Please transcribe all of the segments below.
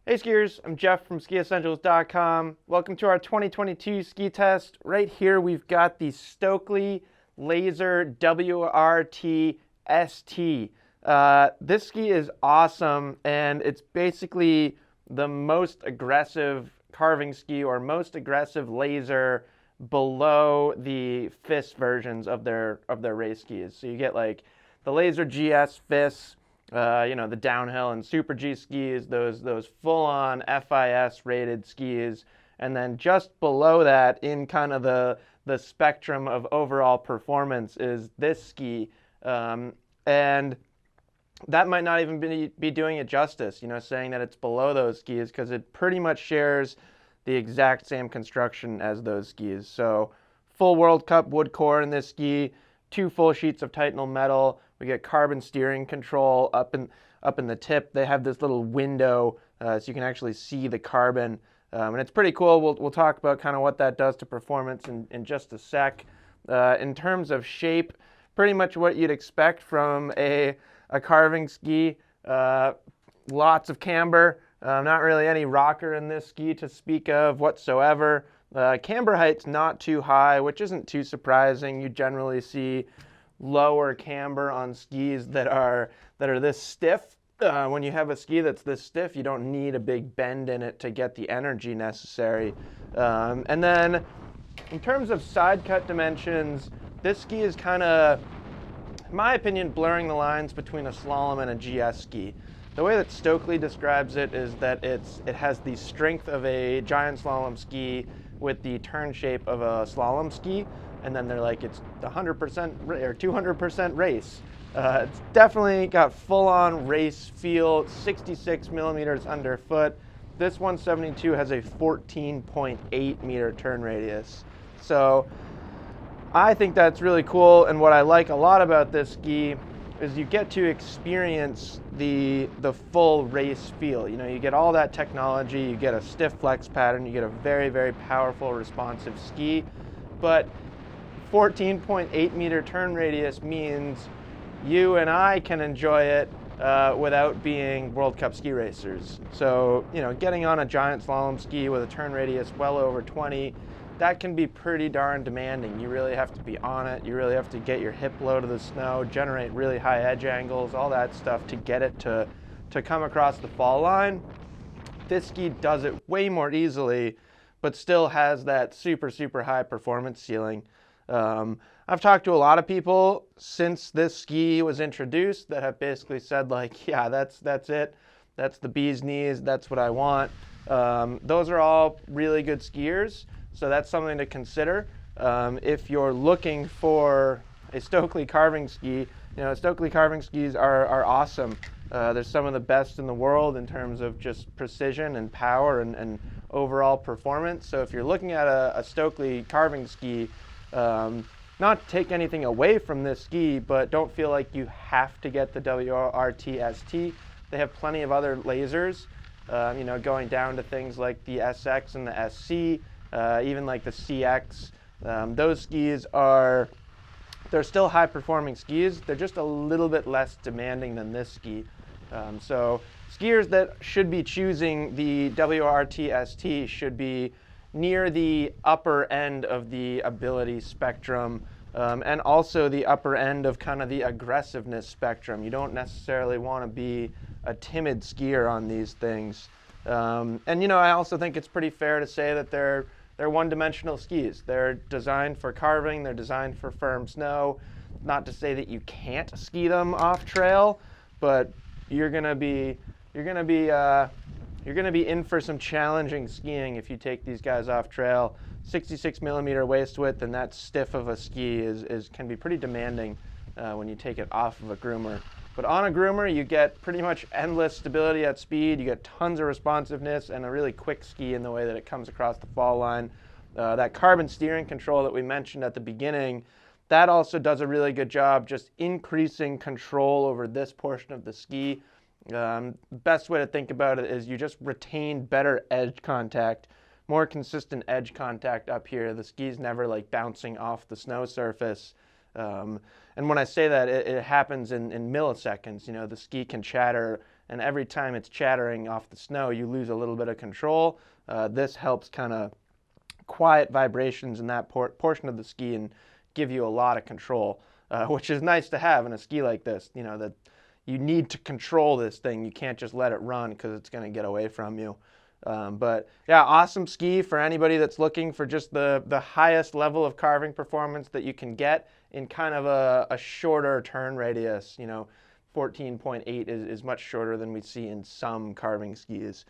Hey skiers, I'm Jeff from skiessentials.com. Welcome to our 2022 ski test. Right here we've got the Stockli Laser WRT ST. This ski is awesome, and it's basically the most aggressive carving ski or most aggressive laser below the FIS versions of their race skis. So you get like the Laser GS FIS, the downhill and Super G skis, those full-on FIS rated skis, and then just below that, in kind of the spectrum of overall performance, is this ski, and that might not even be doing it justice, saying that it's below those skis, because it pretty much shares the exact same construction as those skis. So full World Cup wood core in this ski, 2 full sheets of Titanal metal. We get carbon steering control up in the tip. They have this little window so you can actually see the carbon, and it's pretty cool. We'll talk about kind of what that does to performance in just a sec. In terms of shape, pretty much what you'd expect from a carving ski. Lots of camber. Not really any rocker in this ski to speak of whatsoever. Camber height's not too high, which isn't too surprising. You generally see lower camber on skis that are this stiff. When you have a ski that's this stiff, you don't need a big bend in it to get the energy necessary. And then in terms of side cut dimensions, this ski is kind of, in my opinion, blurring the lines between a slalom and a GS ski. The way that Stockli describes it is that it has the strength of a giant slalom ski with the turn shape of a slalom ski, and then they're like, it's 100% or 200% race. It's definitely got full-on race feel, 66 millimeters underfoot. This 172 has a 14.8 meter turn radius. So I think that's really cool, and what I like a lot about this ski is you get to experience the full race feel. You get all that technology, you get a stiff flex pattern, you get a very, very powerful, responsive ski, but 14.8 meter turn radius means you and I can enjoy it without being World Cup ski racers. So, getting on a giant slalom ski with a turn radius well over 20, that can be pretty darn demanding. You really have to be on it. You really have to get your hip low to the snow, generate really high edge angles, all that stuff to get it to come across the fall line. This ski does it way more easily, but still has that super, super high performance ceiling. I've talked to a lot of people since this ski was introduced that have basically said, like, yeah, that's it. That's the bee's knees. That's what I want. Those are all really good skiers. So that's something to consider. If you're looking for a Stockli carving ski, Stockli carving skis are awesome. They're some of the best in the world in terms of just precision and power and overall performance. So if you're looking at a Stockli carving ski, not to take anything away from this ski, but don't feel like you have to get the WRT ST. They have plenty of other lasers, going down to things like the SX and the SC, even like the CX. Those skis they're still high performing skis. They're just a little bit less demanding than this ski. So skiers that should be choosing the WRT ST should be near the upper end of the ability spectrum, and also the upper end of kind of the aggressiveness spectrum. You don't necessarily want to be a timid skier on these things. And I also think it's pretty fair to say that they're one-dimensional skis. They're designed for carving. They're designed for firm snow. Not to say that you can't ski them off trail, but you're gonna be in for some challenging skiing if you take these guys off trail. 66 millimeter waist width and that stiff of a ski can be pretty demanding when you take it off of a groomer. But on a groomer, you get pretty much endless stability at speed. You get tons of responsiveness and a really quick ski in the way that it comes across the fall line. That carbon steering control that we mentioned at the beginning, that also does a really good job just increasing control over this portion of the ski. Best way to think about it is you just retain better edge contact, more consistent edge contact up here. The ski's never like bouncing off the snow surface. And when I say that, it happens in milliseconds. The ski can chatter and every time it's chattering off the snow, you lose a little bit of control. This helps kind of quiet vibrations in that portion of the ski and give you a lot of control, which is nice to have in a ski like this. You know, that you need to control this thing. You can't just let it run because it's going to get away from you. But yeah, awesome ski for anybody that's looking for just the highest level of carving performance that you can get in kind of a shorter turn radius. You know, 14.8 is much shorter than we see in some carving skis.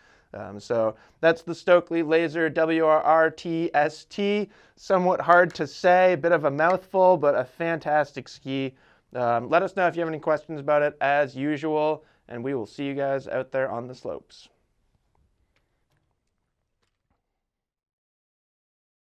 So that's the Stockli Laser WRT ST. Somewhat hard to say, a bit of a mouthful, but a fantastic ski. Let us know if you have any questions about it as usual, and we will see you guys out there on the slopes.